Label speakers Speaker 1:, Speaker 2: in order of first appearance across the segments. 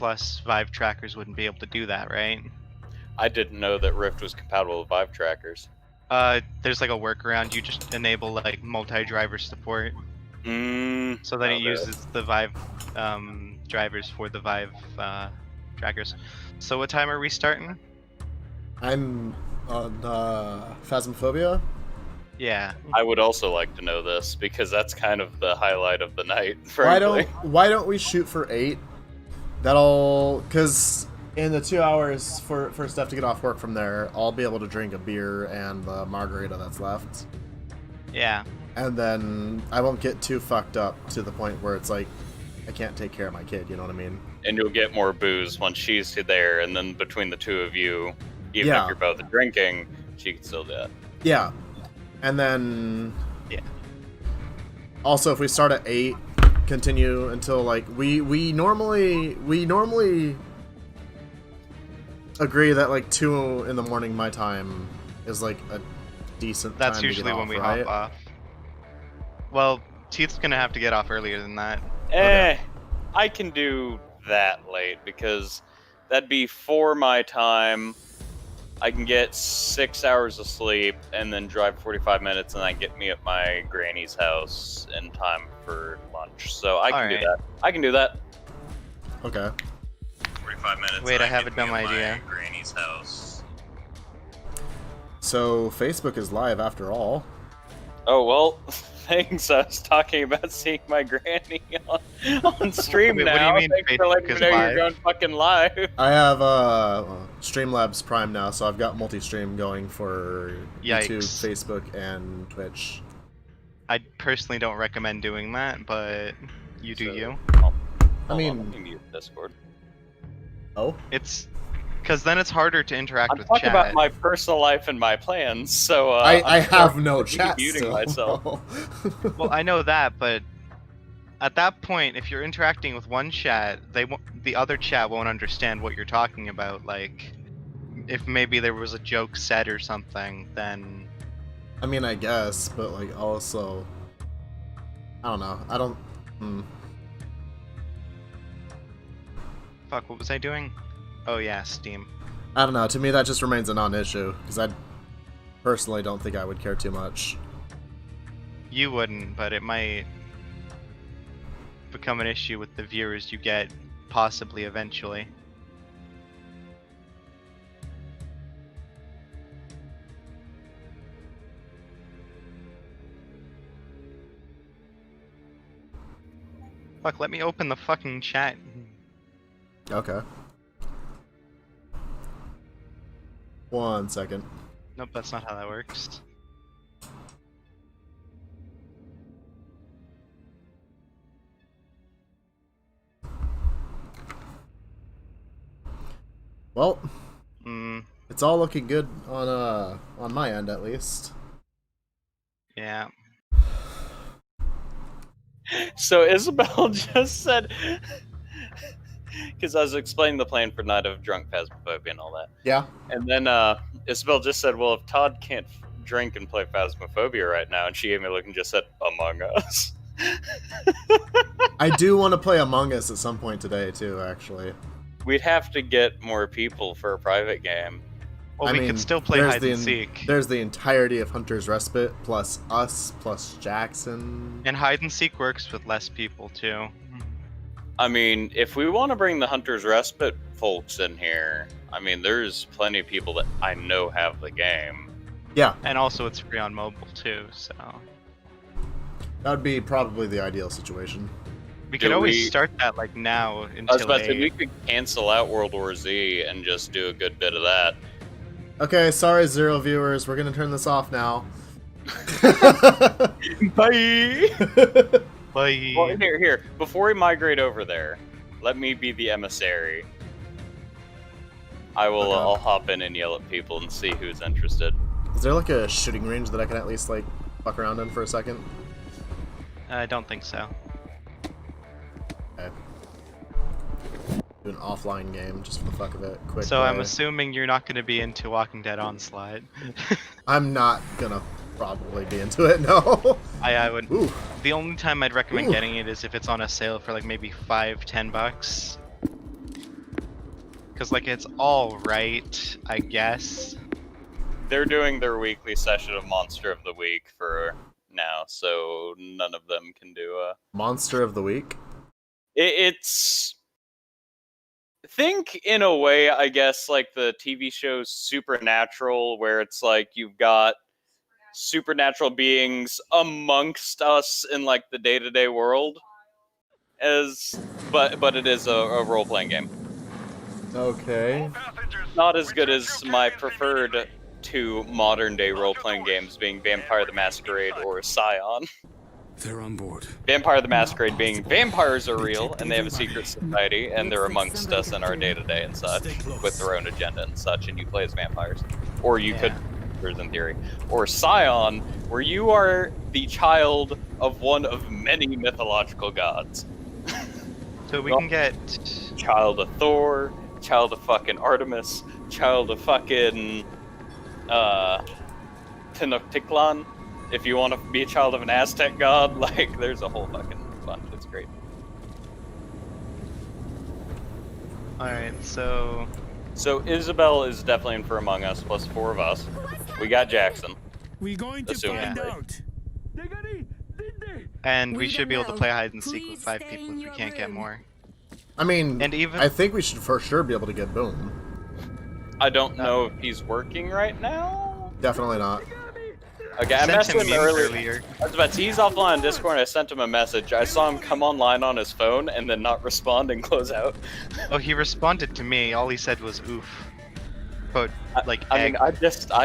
Speaker 1: Plus Vive trackers wouldn't be able to do that, right?
Speaker 2: I didn't know that Rift was compatible with Vive trackers.
Speaker 1: There's like a workaround. You just enable like multi-driver support, so that it uses the Vive drivers for the Vive trackers. So what time are we starting?
Speaker 3: I'm on Phasmophobia.
Speaker 1: Yeah.
Speaker 2: I would also like to know this because that's kind of the highlight of the night. Frankly.
Speaker 3: Why don't we shoot for 8? Because in the 2 hours for Steph to get off work from there, I'll be able to drink a beer and the margarita that's left.
Speaker 1: Yeah.
Speaker 3: And then I won't get too fucked up to the point where it's like I can't take care of my kid, you know what I mean?
Speaker 2: And you'll get more booze once she's there, and then between the two of you, even if you're both drinking, she can still do it.
Speaker 3: Yeah. And then
Speaker 1: yeah.
Speaker 3: Also, if we start at 8, continue until like we normally agree that like 2 in the morning my time is like a decent
Speaker 1: That's
Speaker 3: time
Speaker 1: usually
Speaker 3: to get
Speaker 1: when
Speaker 3: off,
Speaker 1: we
Speaker 3: right?
Speaker 1: hop off. Well, Teeth's gonna have to get off earlier than that.
Speaker 2: Okay. I can do that late because that'd be 4 my time. I can get 6 hours of sleep and then drive 45 minutes and then get me at my granny's house in time for lunch. So I can do that. I can do that.
Speaker 3: Okay.
Speaker 2: 45 minutes.
Speaker 1: Wait, I have a dumb idea.
Speaker 2: Granny's house.
Speaker 3: So Facebook is live after all.
Speaker 2: Oh well, thanks. I was talking about seeing my granny on stream
Speaker 1: Wait,
Speaker 2: now.
Speaker 1: what do you mean
Speaker 2: Thanks for letting me know you're going fucking live.
Speaker 3: I have Streamlabs Prime now, so I've got multi-stream going for YouTube, Facebook, and Twitch.
Speaker 1: I personally don't recommend doing that, but you do you.
Speaker 3: I mean,
Speaker 2: mute Discord.
Speaker 3: Oh,
Speaker 1: it's because then it's harder to interact with
Speaker 2: talking
Speaker 1: chat.
Speaker 2: about my personal life and my plans, so
Speaker 3: I have no chat.
Speaker 2: Muting myself.
Speaker 1: Well, I know that, but at that point, if you're interacting with one chat, the other chat won't understand what you're talking about. Like, if maybe there was a joke said or something, then.
Speaker 3: I mean, I guess, but like also, I don't know. I don't.
Speaker 1: Fuck, what was I doing? Oh yeah, Steam.
Speaker 3: I don't know. To me, that just remains a non-issue because I personally don't think I would care too much.
Speaker 1: You wouldn't, but it might become an issue with the viewers you get, possibly eventually. Fuck, let me open the fucking chat.
Speaker 3: Okay. 1 second.
Speaker 1: Nope, that's not how that works.
Speaker 3: Well, it's all looking good on my end at least.
Speaker 1: Yeah.
Speaker 2: So Isabel just said, because I was explaining the plan for Night of Drunk Phasmophobia and all that.
Speaker 3: Yeah.
Speaker 2: And then Isabel just said, well, if Todd can't drink and play Phasmophobia right now, and she gave me a look and just said, Among Us.
Speaker 3: I do want to play Among Us at some point today, too, actually.
Speaker 2: We'd have to get more people for a private game.
Speaker 1: Well, we could still play hide and seek.
Speaker 3: There's the entirety of Hunter's Respite, plus us, plus Jackson.
Speaker 1: And hide and seek works with less people, too.
Speaker 2: I mean, if we want to bring the Hunter's Respite folks in here, I mean, there's plenty of people that I know have the game.
Speaker 3: Yeah.
Speaker 1: And also it's free on mobile, too, so.
Speaker 3: That would be probably the ideal situation.
Speaker 1: We could always start that, like, now until
Speaker 2: I was about to say, we could cancel out World War Z and just do a good bit of that.
Speaker 3: Okay, sorry, 0 viewers. We're gonna turn this off now.
Speaker 2: Bye!
Speaker 1: Bye!
Speaker 2: Well, here. Before we migrate over there, let me be the emissary. I will.
Speaker 3: Okay.
Speaker 2: I'll hop in and yell at people and see who's interested.
Speaker 3: Is there like a shooting range that I can at least like fuck around in for a second?
Speaker 1: I don't think so.
Speaker 3: Okay. Do an offline game just for the fuck of it. Quick.
Speaker 1: So I'm assuming you're not going to be into Walking Dead Onslaught.
Speaker 3: I'm not gonna probably be into it. No.
Speaker 1: I would.
Speaker 3: Ooh.
Speaker 1: The only time I'd recommend getting it is if it's on a sale for like maybe $5-10. Because, like, it's all right, I guess.
Speaker 2: They're doing their weekly session of Monster of the Week for now, so none of them can do a...
Speaker 3: Monster of the Week?
Speaker 2: It's... Think, in a way, I guess, like the TV show Supernatural, where it's like you've got supernatural beings amongst us in, like, the day-to-day world. But it is a role-playing game.
Speaker 3: Okay.
Speaker 2: Not as good as my preferred two modern-day role-playing games, being Vampire the Masquerade or Scion.
Speaker 4: They're on board.
Speaker 2: Vampire the Masquerade being vampires are real, and they have a secret society, and they're amongst us in our day-to-day and such, with their own agenda and such, and you play as vampires. Or you could, in theory. Or Scion, where you are the child of one of many mythological gods.
Speaker 1: So we can get...
Speaker 2: Child of Thor, child of fucking Artemis, child of fucking... Tenochtitlan. If you want to be a child of an Aztec god, like, there's a whole fucking bunch. It's great.
Speaker 1: Alright, so...
Speaker 2: So Isabel is definitely in for Among Us, plus 4 of us. We got Jackson.
Speaker 4: We're going to
Speaker 2: Assuming.
Speaker 4: find out.
Speaker 1: And we should be able to play hide and seek with 5 people if we can't get more.
Speaker 3: I mean,
Speaker 1: And even...
Speaker 3: I think we should for sure be able to get Boom.
Speaker 2: I don't know if he's working right now.
Speaker 3: Definitely not.
Speaker 2: Okay, I messaged him
Speaker 1: memes
Speaker 2: earlier. I was about to, he's offline on Discord, and I sent him a message. I saw him come online on his phone and then not respond and close out.
Speaker 1: Oh, he responded to me. All he said was oof. But, like,
Speaker 2: I mean,
Speaker 1: egg.
Speaker 2: I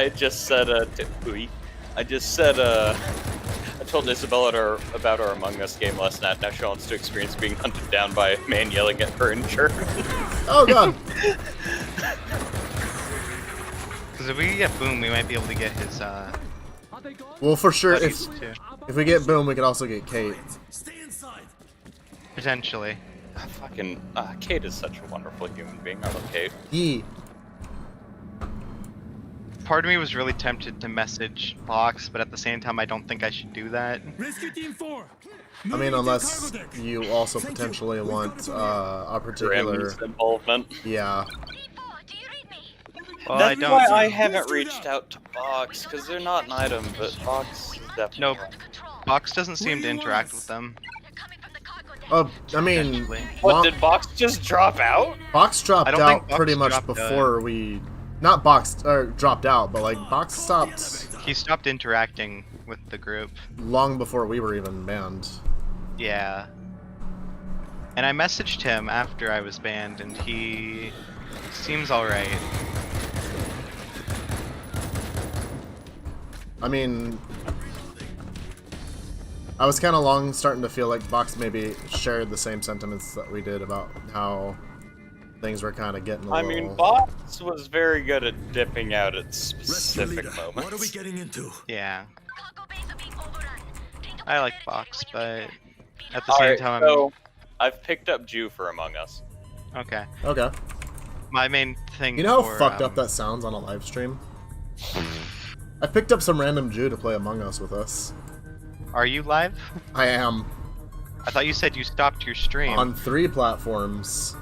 Speaker 2: just said I just said I told Isabella about our Among Us game last night. Now she wants to experience being hunted down by a man yelling at her in German.
Speaker 3: Oh god.
Speaker 1: Because if we get Boom, we might be able to get his,
Speaker 3: Well, for sure,
Speaker 1: buddies, too.
Speaker 3: if we get Boom, we could also get Kate.
Speaker 1: Potentially.
Speaker 2: Fucking, Kate is such a wonderful human being. I love Kate.
Speaker 3: Yee.
Speaker 1: Part of me was really tempted to message Box, but at the same time, I don't think I should do that.
Speaker 4: Rescue Team 4.
Speaker 3: I mean, unless you also potentially want a particular...
Speaker 2: Graham's involvement.
Speaker 3: Yeah.
Speaker 1: Well,
Speaker 2: That's
Speaker 1: I don't.
Speaker 2: why I haven't reached out to Box, because they're not an item, but Box is definitely...
Speaker 1: Nope. Box doesn't seem to interact with them.
Speaker 3: I mean,
Speaker 1: Potentially.
Speaker 2: What, did Box just drop out?
Speaker 3: Box dropped
Speaker 1: I don't think
Speaker 3: out
Speaker 1: Box
Speaker 3: pretty much
Speaker 1: dropped
Speaker 3: before we... Not Box, dropped out, but like, Box stopped
Speaker 1: He stopped interacting with the group.
Speaker 3: long before we were even banned.
Speaker 1: Yeah. And I messaged him after I was banned, and he seems alright.
Speaker 3: I mean... I was kind of starting to feel like Box maybe shared the same sentiments that we did about how things were kind of getting a
Speaker 2: I
Speaker 3: little...
Speaker 2: mean, Box was very good at dipping out at specific moments.
Speaker 4: What are we getting into?
Speaker 1: Yeah. I like Box, but at the same time,
Speaker 2: so I've picked up Jew for Among Us.
Speaker 1: okay.
Speaker 3: Okay.
Speaker 1: My main thing.
Speaker 3: You know how
Speaker 1: for,
Speaker 3: fucked up that sounds on a live stream? I picked up some random Jew to play Among Us with us.
Speaker 1: Are you live?
Speaker 3: I am.
Speaker 1: I thought you said you stopped your stream.
Speaker 3: On 3 platforms.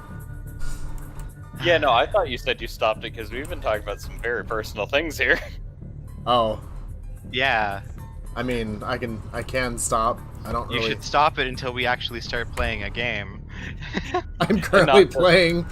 Speaker 2: Yeah, no, I thought you said you stopped it because we've been talking about some very personal things here.
Speaker 3: Oh.
Speaker 1: Yeah.
Speaker 3: I mean, I can stop. I don't
Speaker 1: You
Speaker 3: really...
Speaker 1: should stop it until we actually start playing a game.
Speaker 3: I'm currently
Speaker 2: Not-
Speaker 3: playing